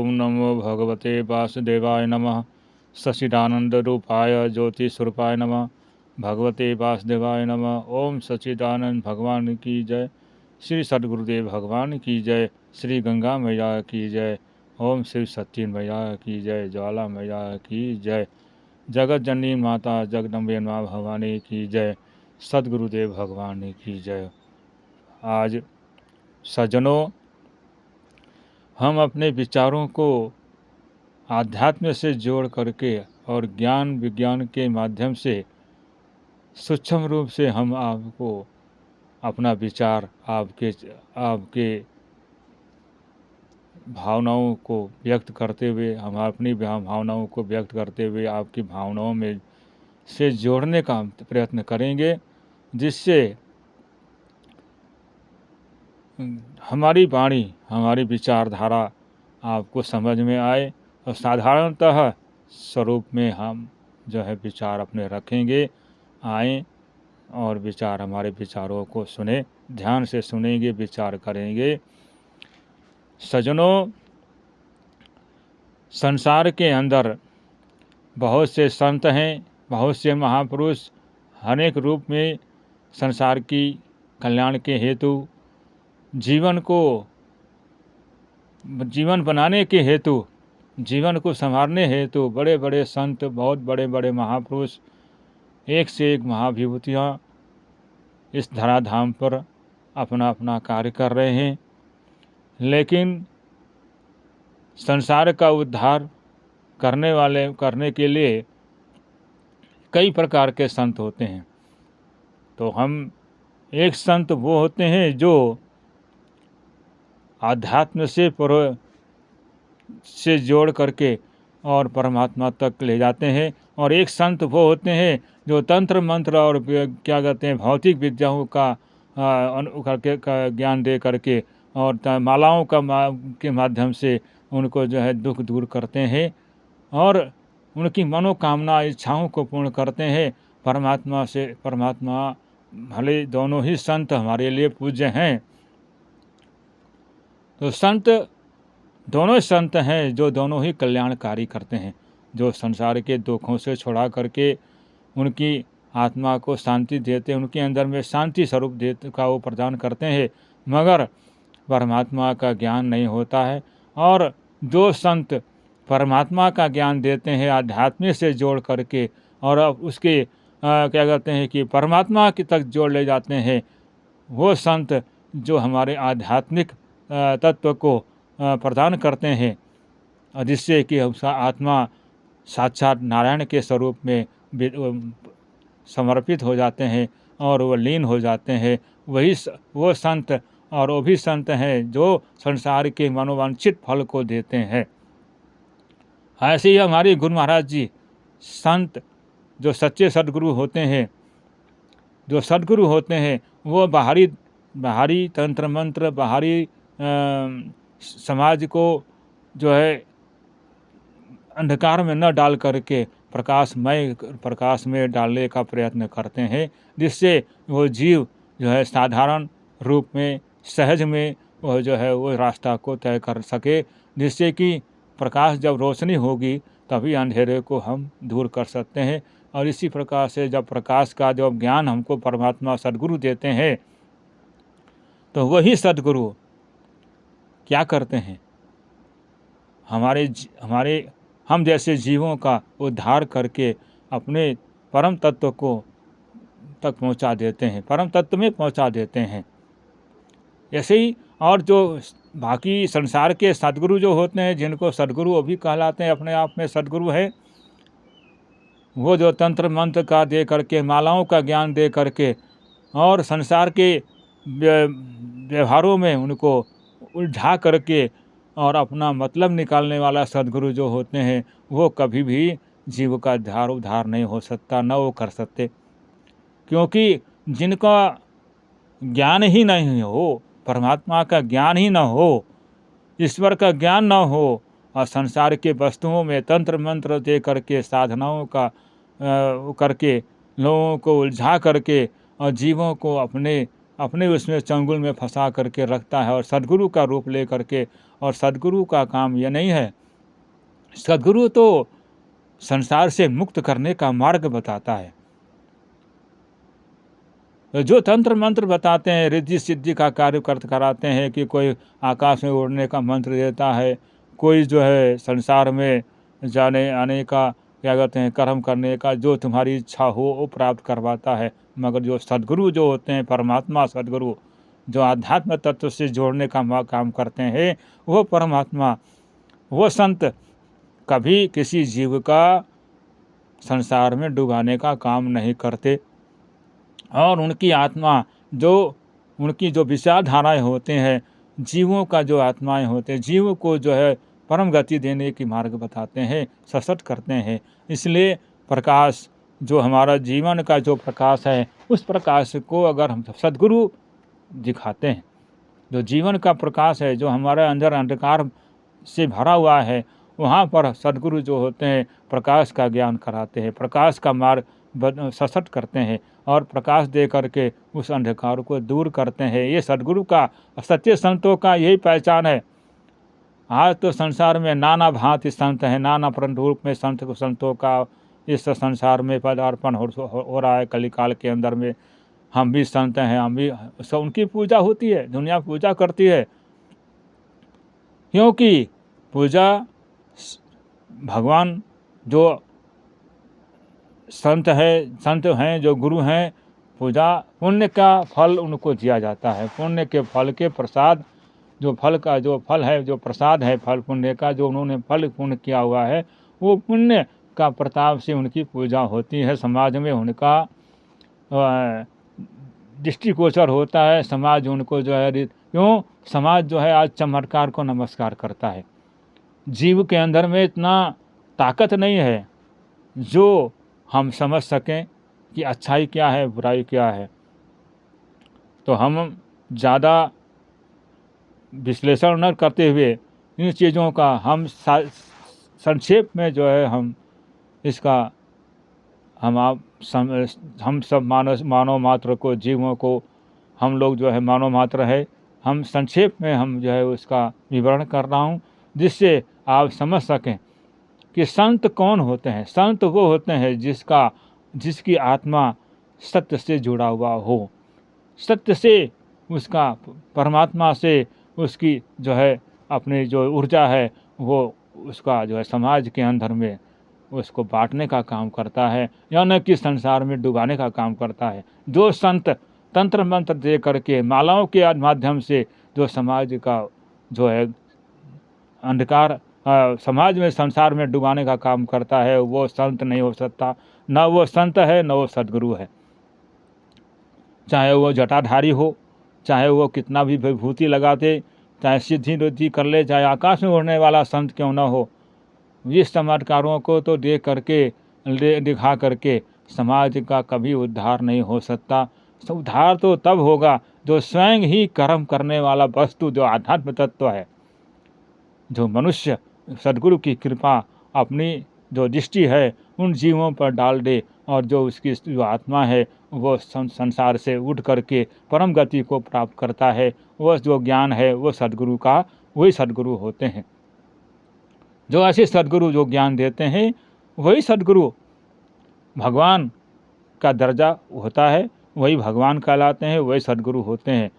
ओम नमो भगवते वासुदेवाय नमः। सच्चिदानंद रूपाय ज्योतिस्वरूपाय नमः। भगवते वासुदेवाय नमः। ओम सच्चिदानंद भगवान की जय। श्री सद्गुरुदेव भगवान की जय। श्री गंगा मैया की जय। ओम श्री सत्य मैया की जय। ज्वाला मैया की जय। जगत जननी माता जगदम्बे माँ भवानी की जय। सद्गुरुदेव भगवान की जय। आज सज्जनों, हम अपने विचारों को आध्यात्म से जोड़ करके और ज्ञान विज्ञान के माध्यम से सूक्ष्म रूप से हम आपको अपना विचार आपके भावनाओं को व्यक्त करते हुए, हम अपनी भावनाओं को व्यक्त करते हुए आपकी भावनाओं में से जोड़ने का प्रयत्न करेंगे, जिससे हमारी वाणी, हमारी विचारधारा आपको समझ में आए और साधारणतः स्वरूप में हम जो है विचार अपने रखेंगे, आए और विचार, हमारे विचारों को सुने, ध्यान से सुनेंगे, विचार करेंगे। सज्जनों, संसार के अंदर बहुत से संत हैं, बहुत से महापुरुष अनेक रूप में संसार की कल्याण के हेतु, जीवन बनाने के हेतु, जीवन को संवारने हेतु बड़े बड़े संत, बहुत बड़े बड़े महापुरुष, एक से एक महाविभूतियाँ इस धराधाम पर अपना अपना कार्य कर रहे हैं। लेकिन संसार का उद्धार करने के लिए कई प्रकार के संत होते हैं। तो हम एक संत वो होते हैं जो आध्यात्म से जोड़ करके और परमात्मा तक ले जाते हैं, और एक संत वो होते हैं जो तंत्र मंत्र और क्या कहते हैं भौतिक विद्याओं का ज्ञान दे करके और मालाओं के माध्यम से उनको जो है दुख दूर करते हैं और उनकी मनोकामना इच्छाओं को पूर्ण करते हैं। परमात्मा भले दोनों ही संत हमारे लिए पूज्य हैं। तो संत दोनों संत हैं जो दोनों ही कल्याणकारी करते हैं, जो संसार के दुखों से छुड़ा करके उनकी आत्मा को शांति देते हैं, उनके अंदर में शांति स्वरूप देते का वो प्रदान करते हैं, मगर परमात्मा का ज्ञान नहीं होता है। और जो संत परमात्मा का ज्ञान देते हैं आध्यात्म से जोड़ करके और उसके क्या कहते हैं कि परमात्मा की तक जोड़ ले जाते हैं, वो संत जो हमारे आध्यात्मिक तत्व को प्रदान करते हैं, जिससे कि उसका आत्मा साक्षात नारायण के स्वरूप में समर्पित हो जाते हैं और वो लीन हो जाते हैं। वो संत और वो भी संत हैं जो संसार के मनोवांछित फल को देते हैं। ऐसे ही हमारे गुरु महाराज जी संत जो सच्चे सद्गुरु होते हैं, वो बाहरी तंत्र मंत्र, बाहरी समाज को जो है अंधकार में न डाल करके प्रकाश में डालने का प्रयत्न करते हैं, जिससे वो जीव जो है साधारण रूप में, सहज में वह जो है वो रास्ता को तय कर सके, जिससे कि प्रकाश जब रोशनी होगी तभी अंधेरे को हम दूर कर सकते हैं। और इसी प्रकार से जब प्रकाश का जब ज्ञान हमको परमात्मा सद्गुरु देते हैं, तो वही सद्गुरु क्या करते हैं, हम जैसे जीवों का उद्धार करके अपने परम तत्व को तक पहुंचा देते हैं, परम तत्व में पहुंचा देते हैं। ऐसे ही और जो बाकी संसार के सद्गुरु जो होते हैं, जिनको सद्गुरु वो भी कहलाते हैं, अपने आप में सद्गुरु है, वो जो तंत्र मंत्र का दे करके, मालाओं का ज्ञान दे करके और संसार के व्यवहारों में उनको उलझा करके और अपना मतलब निकालने वाला सद्गुरु जो होते हैं, वो कभी भी जीव का उद्धार नहीं हो सकता, न वो कर सकते। क्योंकि जिनका ज्ञान ही नहीं हो, परमात्मा का ज्ञान ही न हो, ईश्वर का ज्ञान न हो, और संसार के वस्तुओं में तंत्र मंत्र दे करके, साधनाओं का करके लोगों को उलझा करके और जीवों को अपने उसमें चंगुल में फंसा करके रखता है, और सद्गुरु का रूप ले करके और सद्गुरु का काम यह नहीं है। सद्गुरु तो संसार से मुक्त करने का मार्ग बताता है। जो तंत्र मंत्र बताते हैं, रिद्धि सिद्धि का कार्य कराते हैं कि कोई आकाश में उड़ने का मंत्र देता है, कोई जो है संसार में जाने आने का, क्या कहते हैं, कर्म करने का, जो तुम्हारी इच्छा हो वो प्राप्त करवाता है। मगर जो सद्गुरु जो होते हैं, परमात्मा सद्गुरु जो आध्यात्म तत्व से जोड़ने का काम करते हैं, वो परमात्मा, वो संत कभी किसी जीव का संसार में डुबाने का काम नहीं करते। और उनकी आत्मा उनकी जो विचारधाराएँ होते हैं, जीवों का जो आत्माएँ होते हैं, जीवों को जो है परम गति देने की मार्ग बताते हैं, सशक्त करते हैं। इसलिए प्रकाश जो हमारा जीवन का जो प्रकाश है, उस प्रकाश को अगर हम सद्गुरु दिखाते हैं, जो जीवन का प्रकाश है, जो हमारे अंदर अंधकार से भरा हुआ है, वहाँ पर सद्गुरु जो होते हैं प्रकाश का ज्ञान कराते हैं, प्रकाश का मार्ग सशक्त करते हैं और प्रकाश दे करके उस अंधकार को दूर करते हैं। ये सद्गुरु का, सच्चे संतों का यही पहचान है। आज तो संसार में नाना भांति संत हैं, नाना रूप में संतों का इस संसार में पदार्पण हो रहा है। कलिकाल के अंदर में हम भी संत हैं, हम भी, सब उनकी पूजा होती है, दुनिया पूजा करती है, क्योंकि पूजा भगवान जो संत हैं, जो गुरु हैं, पूजा पुण्य का फल उनको दिया जाता है। पुण्य के फल के प्रसाद, जो फल का जो फल है, जो प्रसाद है फल पुण्य का, जो उन्होंने फल पुण्य किया हुआ है, वो पुण्य का प्रताप से उनकी पूजा होती है। समाज में उनका दृष्टिगोचर होता है। समाज उनको जो है, क्यों समाज जो है आज चमत्कार को नमस्कार करता है। जीव के अंदर में इतना ताकत नहीं है जो हम समझ सकें कि अच्छाई क्या है, बुराई क्या है। तो हम ज़्यादा विश्लेषण न करते हुए इन चीज़ों का हम संक्षेप में जो है हम सब मानव मात्र को, जीवों को, हम लोग जो है मानव मात्र है, हम संक्षेप में हम जो है उसका विवरण कर रहा हूँ, जिससे आप समझ सकें कि संत कौन होते हैं। संत वो होते हैं जिसकी आत्मा सत्य से जुड़ा हुआ हो, सत्य से, उसका परमात्मा से उसकी जो है अपनी जो ऊर्जा है वो उसका जो है समाज के अंदर में उसको बांटने का काम करता है, या न कि संसार में डुबाने का काम करता है। जो संत तंत्र मंत्र दे करके मालाओं के माध्यम से जो समाज का जो है अंधकार समाज में, संसार में डुबाने का काम करता है, वो संत नहीं हो सकता। न वो संत है, न वो सद्गुरु है। चाहे वो जटाधारी हो, चाहे वो कितना भी विभूति लगाते, चाहे सिद्धि रिद्धि कर ले, चाहे आकाश में उड़ने वाला संत क्यों न हो, इस चमत्कारों को तो देख करके, दिखा करके समाज का कभी उद्धार नहीं हो सकता। उद्धार तो तब होगा जो स्वयं ही कर्म करने वाला वस्तु, जो आध्यात्म तत्व है, जो मनुष्य सद्गुरु की कृपा अपनी जो दृष्टि है उन जीवों पर डाल दे, और जो उसकी जो आत्मा है वो संसार से उठ करके परम गति को प्राप्त करता है। वह जो ज्ञान है वो सद्गुरु का, वही सद्गुरु होते हैं। जो ऐसे सद्गुरु जो ज्ञान देते हैं, वही सद्गुरु भगवान का दर्जा होता है, वही भगवान कहलाते हैं, वही सद्गुरु होते हैं।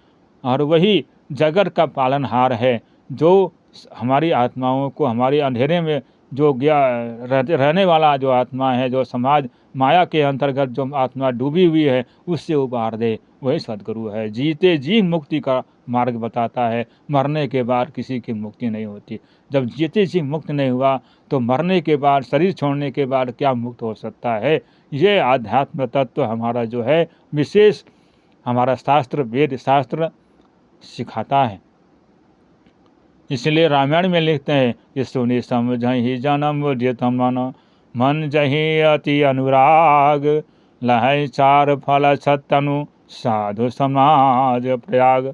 और वही जगत का पालनहार है, जो हमारी आत्माओं को, हमारी अंधेरे में जो रहने वाला जो आत्मा है, जो समाज माया के अंतर्गत जो आत्मा डूबी हुई है, उससे उबार दे, वही सद्गुरु है। जीते जी मुक्ति का मार्ग बताता है, मरने के बाद किसी की मुक्ति नहीं होती। जब जीते जी मुक्त नहीं हुआ तो मरने के बाद, शरीर छोड़ने के बाद क्या मुक्त हो सकता है। ये आध्यात्म तत्व हमारा जो है विशेष, हमारा शास्त्र, वेद शास्त्र सिखाता है। इसलिए रामायण में लिखते हैं कि सुनि समझहि जन्म जेतम मन जहि अति अनुराग, लहै चार फल छतनु साधु समाज प्रयाग।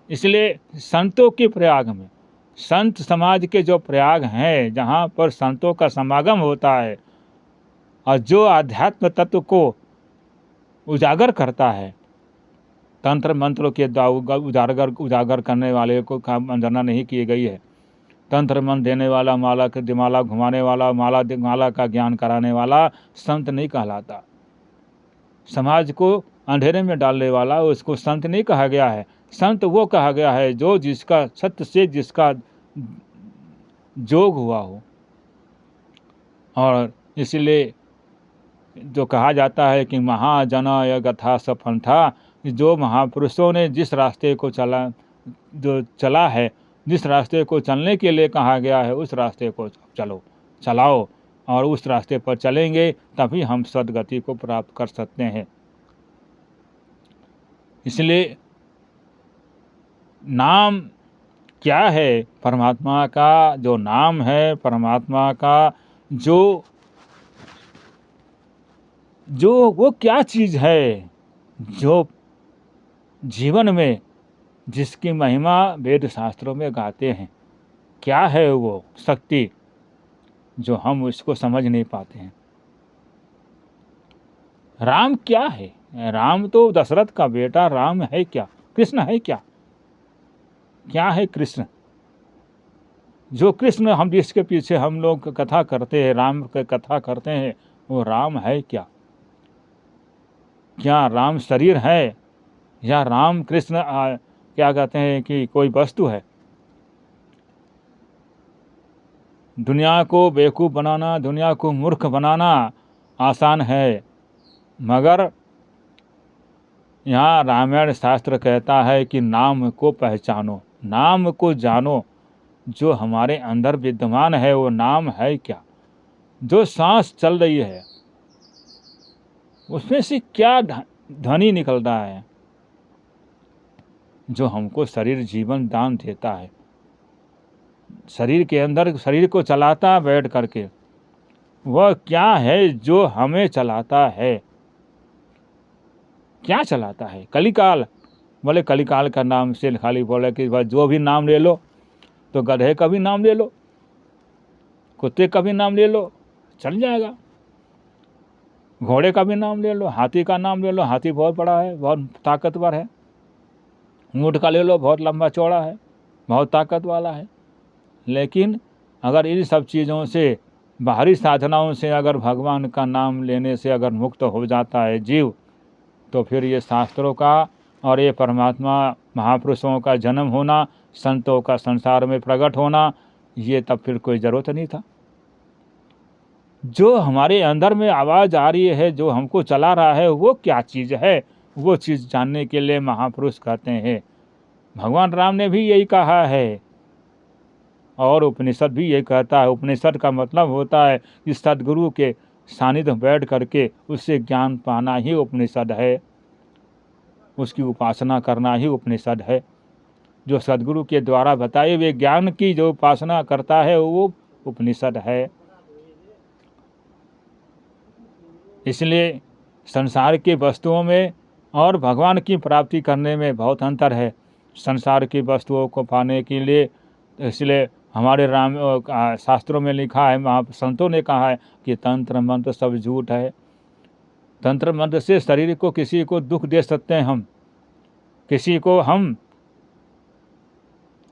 इसलिए संतों के प्रयाग में, संत समाज के जो प्रयाग हैं, जहाँ पर संतों का समागम होता है और जो आध्यात्म तत्व को उजागर करता है, तंत्र मंत्रों के उजागर करने वाले को वंदना नहीं की गई है। तंत्र मंत्र देने वाला, माला घुमाने वाला, माला का ज्ञान कराने वाला संत नहीं कहलाता। समाज को अंधेरे में डालने वाला उसको संत नहीं कहा गया है। संत वो कहा गया है जो जिसका सत्य से जिसका जोग हुआ हो। और इसलिए जो कहा जाता है कि महाजना यह गथा सफल था, जो महापुरुषों ने जिस रास्ते को चला है, जिस रास्ते को चलने के लिए कहा गया है, उस रास्ते को चलाओ और उस रास्ते पर चलेंगे तभी हम सद्गति को प्राप्त कर सकते हैं। इसलिए नाम क्या है? परमात्मा का जो नाम है, परमात्मा का जो वो क्या चीज़ है जो जीवन में जिसकी महिमा वेद शास्त्रों में गाते हैं? क्या है वो शक्ति जो हम उसको समझ नहीं पाते हैं? राम क्या है? राम तो दशरथ का बेटा राम है क्या? कृष्ण है क्या? क्या है कृष्ण? जो कृष्ण हम जिसके पीछे हम लोग कथा करते हैं, राम की कथा करते हैं, वो राम है क्या? क्या राम शरीर है या राम कृष्ण क्या कहते हैं कि कोई वस्तु है? दुनिया को बेवकूफ़ बनाना, दुनिया को मूर्ख बनाना आसान है, मगर यहाँ रामायण शास्त्र कहता है कि नाम को पहचानो, नाम को जानो। जो हमारे अंदर विद्यमान है वो नाम है क्या? जो सांस चल रही है उसमें से क्या ध्वनि निकल रहा है जो हमको शरीर जीवन दान देता है? शरीर के अंदर शरीर को चलाता बैठ करके, वह क्या है जो हमें चलाता है? क्या चलाता है? कलिकाल। बोले कलिकाल का नाम से खाली बोले कि भाई जो भी नाम ले लो, तो गधे का भी नाम ले लो, कुत्ते का भी नाम ले लो, चल जाएगा। घोड़े का भी नाम ले लो, हाथी का नाम ले लो, हाथी बहुत बड़ा है, बहुत ताकतवर है। ऊँट का ले लो, बहुत लंबा चौड़ा है, बहुत ताकत वाला है। लेकिन अगर इन सब चीज़ों से, बाहरी साधनाओं से अगर भगवान का नाम लेने से अगर मुक्त हो जाता है जीव, तो फिर ये शास्त्रों का और ये परमात्मा महापुरुषों का जन्म होना, संतों का संसार में प्रकट होना, ये तब फिर कोई ज़रूरत नहीं था। जो हमारे अंदर में आवाज़ आ रही है, जो हमको चला रहा है, वो क्या चीज़ है? वो चीज़ जानने के लिए महापुरुष कहते हैं। भगवान राम ने भी यही कहा है और उपनिषद भी यही कहता है। उपनिषद का मतलब होता है कि सद्गुरु के सानिध्य बैठ करके उससे ज्ञान पाना ही उपनिषद है, उसकी उपासना करना ही उपनिषद है। जो सद्गुरु के द्वारा बताए हुए ज्ञान की जो उपासना करता है वो उपनिषद है। इसलिए संसार की वस्तुओं में और भगवान की प्राप्ति करने में बहुत अंतर है। संसार की वस्तुओं को पाने के लिए, इसलिए हमारे शास्त्रों में लिखा है, संतों ने कहा है कि तंत्र मंत्र सब झूठ है। तंत्र मंत्र से शरीर को किसी को दुख दे सकते हैं, हम किसी को हम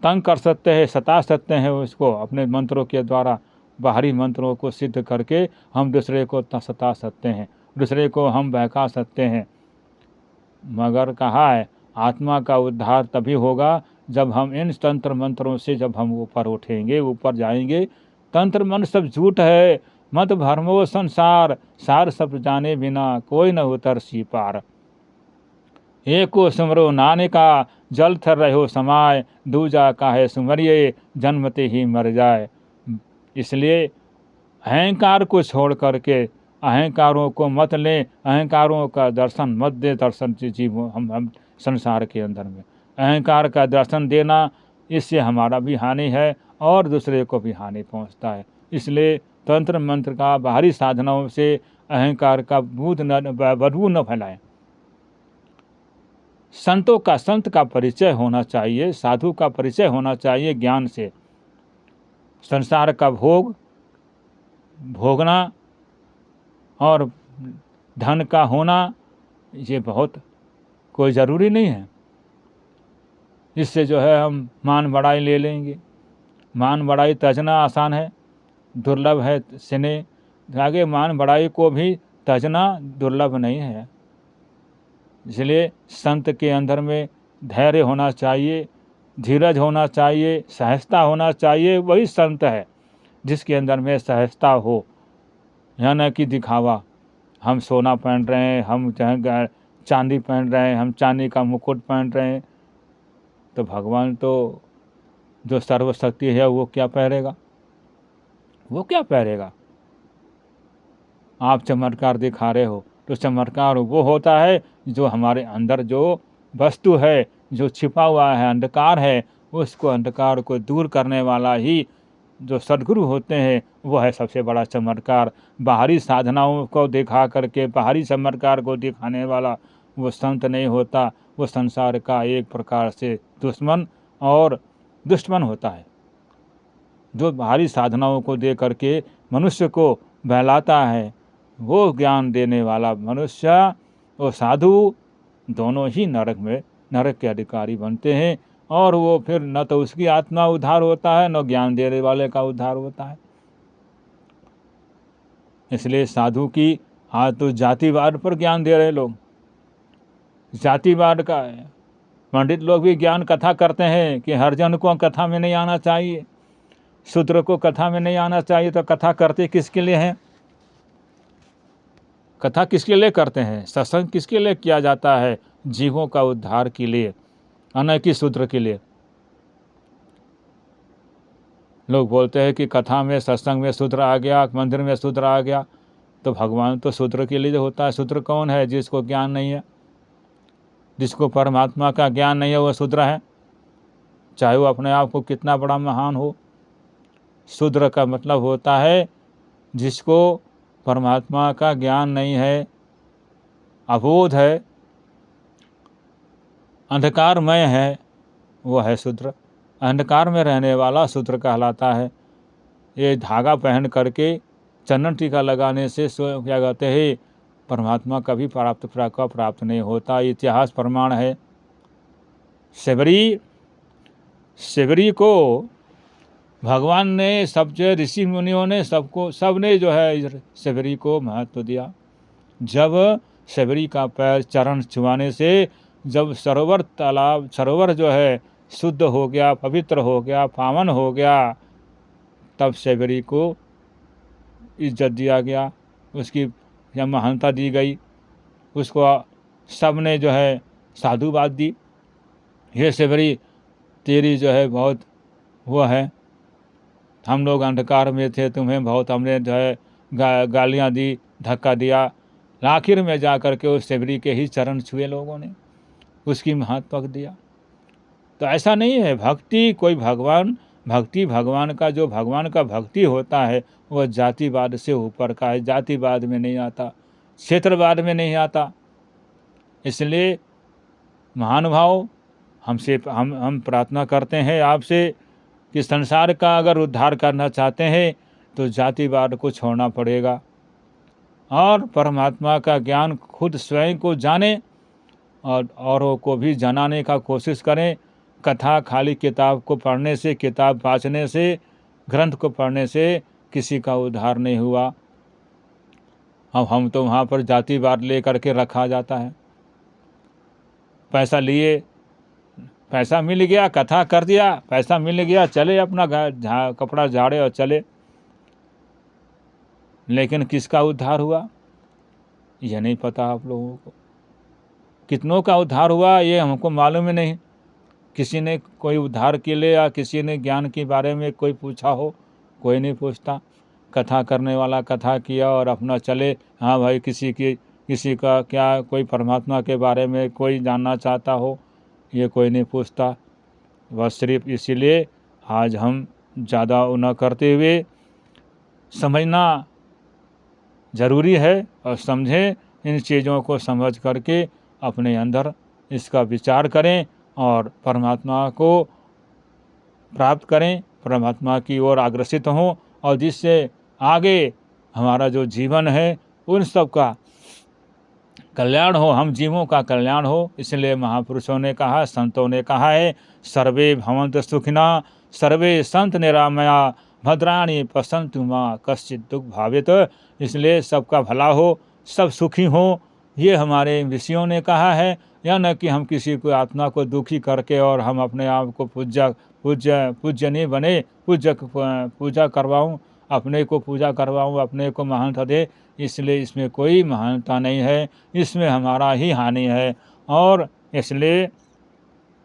तंग कर सकते हैं, सता सकते हैं उसको अपने मंत्रों के द्वारा। बाहरी मंत्रों को सिद्ध करके हम दूसरे को सता सकते हैं, दूसरे को हम बहका सकते हैं। मगर कहा है आत्मा का उद्धार तभी होगा जब हम इन तंत्र मंत्रों से जब हम ऊपर उठेंगे, ऊपर जाएंगे। तंत्र मंत्र सब झूठ है, मत भरमो संसार, सार सब जाने बिना कोई न उतर सी पार। एको सुमरो नानिका, जल थर रहो समाय, दूजा काहे सुमरिये, जन्मते ही मर जाए। इसलिए अहंकार को छोड़ करके अहंकारों को मत लें, अहंकारों का दर्शन मत दे। दर्शन जीव हम संसार के अंदर में अहंकार का दर्शन देना, इससे हमारा भी हानि है और दूसरे को भी हानि पहुंचता है। इसलिए तंत्र मंत्र का बाहरी साधनाओं से अहंकार का बदबू न फैलाएं। संतों का, संत का परिचय होना चाहिए, साधु का परिचय होना चाहिए ज्ञान से। संसार का भोगना और धन का होना ये बहुत कोई ज़रूरी नहीं है। इससे जो है हम मान बढ़ाई ले लेंगे। मान बढ़ाई तजना आसान है, दुर्लभ है स्नेह। आगे मान बढ़ाई को भी तजना दुर्लभ नहीं है। इसलिए संत के अंदर में धैर्य होना चाहिए, धीरज होना चाहिए, सहजता होना चाहिए। वही संत है जिसके अंदर में सहजता हो, यह न कि दिखावा। हम सोना पहन रहे हैं, हम चाहे चांदी पहन रहे हैं, हम चांदी का मुकुट पहन रहे हैं, तो भगवान तो जो सर्वशक्ति है वो क्या पहनेगा? वो क्या पहनेगा? आप चमत्कार दिखा रहे हो तो चमत्कार वो होता है जो हमारे अंदर जो वस्तु है, जो छिपा हुआ है, अंधकार है, उसको अंधकार को दूर करने वाला ही जो सद्गुरु होते हैं वो है सबसे बड़ा चमत्कार। बाहरी साधनाओं को दिखा करके, बाहरी चमत्कार को दिखाने वाला वो संत नहीं होता। वो संसार का एक प्रकार से दुश्मन और दुश्मन होता है। जो बाहरी साधनाओं को दे करके मनुष्य को बहलाता है, वो ज्ञान देने वाला मनुष्य और साधु दोनों ही नरक के अधिकारी बनते हैं। और वो फिर न तो उसकी आत्मा उद्धार होता है, न ज्ञान देने वाले का उद्धार होता है। इसलिए साधु की आज तो जातिवाद पर ज्ञान दे रहे लोग, जातिवाद का है। पंडित लोग भी ज्ञान कथा करते हैं कि हरिजन को कथा में नहीं आना चाहिए, शूद्र को कथा में नहीं आना चाहिए। तो कथा करते किसके लिए हैं? कथा किसके लिए करते हैं? सत्संग किसके लिए किया जाता है? जीवों का उद्धार के लिए, न कि शूद्र के लिए। लोग बोलते हैं कि कथा में, सत्संग में शूद्र आ गया, मंदिर में शूद्र आ गया। तो भगवान तो शूद्र के लिए होता है। शूद्र कौन है? जिसको ज्ञान नहीं है, जिसको परमात्मा का ज्ञान नहीं है, वह शूद्र है, चाहे वो अपने आप को कितना बड़ा महान हो। शूद्र का मतलब होता है जिसको परमात्मा का ज्ञान नहीं है, अबोध है, अंधकारमय है, वो है शूद्र। अंधकार में रहने वाला शूद्र कहलाता है। ये धागा पहन करके, चंदन टीका लगाने से क्या कहते हैं, परमात्मा कभी प्राप्त नहीं होता। इतिहास प्रमाण है। शबरी को भगवान ने, सब जो ऋषि मुनियों ने, सबने जो है शबरी को महत्व दिया। जब शबरी का पैर चरण छुआने से जब सरोवर जो है शुद्ध हो गया, पवित्र हो गया, पावन हो गया, तब शबरी को इज्जत दिया गया, उसकी महानता दी गई। उसको सबने जो है साधुवाद दी। ये शबरी तेरी जो है बहुत वो है, हम लोग अंधकार में थे, तुम्हें बहुत हमने जो है गालियाँ दी, धक्का दिया। आखिर में जा कर के उस शबरी के ही चरण छुए लोगों ने, उसकी महत्व दिया। तो ऐसा नहीं है भक्ति कोई भगवान का जो भगवान का भक्ति होता है वह जातिवाद से ऊपर का है। जातिवाद में नहीं आता, क्षेत्रवाद में नहीं आता। इसलिए महानुभाव, हम प्रार्थना करते हैं आपसे कि संसार का अगर उद्धार करना चाहते हैं तो जातिवाद को छोड़ना पड़ेगा और परमात्मा का ज्ञान खुद स्वयं को जाने और औरों को भी जनाने का कोशिश करें। कथा खाली किताब को पढ़ने से, किताब वाँचने से, ग्रंथ को पढ़ने से किसी का उद्धार नहीं हुआ। अब हम तो वहाँ पर जातिवाद ले करके रखा जाता है। पैसा लिए, पैसा मिल गया, कथा कर दिया, पैसा मिल गया, चले अपना कपड़ा झाड़े और चले। लेकिन किसका उद्धार हुआ ये नहीं पता आप लोगों को। कितनों का उद्धार हुआ ये हमको मालूम ही नहीं। किसी ने कोई उद्धार के लिए या किसी ने ज्ञान के बारे में कोई पूछा हो? कोई नहीं पूछता। कथा करने वाला कथा किया और अपना चले। हाँ भाई, किसी का क्या, कोई परमात्मा के बारे में कोई जानना चाहता हो ये कोई नहीं पूछता। बस सिर्फ इसीलिए आज हम ज़्यादा न करते हुए समझना ज़रूरी है और समझें। इन चीज़ों को समझ करके अपने अंदर इसका विचार करें और परमात्मा को प्राप्त करें, परमात्मा की ओर अग्रसित हों और जिससे आगे हमारा जो जीवन है उन सब का कल्याण हो, हम जीवों का कल्याण हो। इसलिए महापुरुषों ने कहा, संतों ने कहा है, सर्वे भवन्तु सुखिनः, सर्वे सन्तु निरामया, भद्राणि पश्यन्तु मा कश्चित् दुःख भावेत। इसलिए सबका भला हो, सब सुखी हो, ये हमारे ऋषियों ने कहा है। या न कि हम किसी को आत्मा को दुखी करके और हम अपने आप को पूज्य नहीं बने, पूजा करवाऊं, अपने को पूजा करवाऊं, अपने को महानता दे। इसलिए इसमें कोई महानता नहीं है, इसमें हमारा ही हानि है। और इसलिए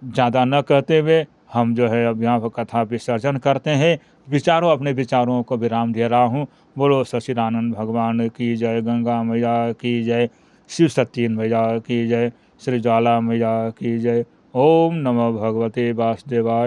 ज़्यादा न कहते हुए हम जो है अब यहाँ पर कथा विसर्जन करते हैं। अपने विचारों को विराम दे रहा हूँ। बोलो सच्चिदानंद भगवान की जय, गंगा मैया की जय, शिव सत्य मैया की जय, श्री ज्वाला मैया की जय। ओम नमो भगवते वासुदेवाय।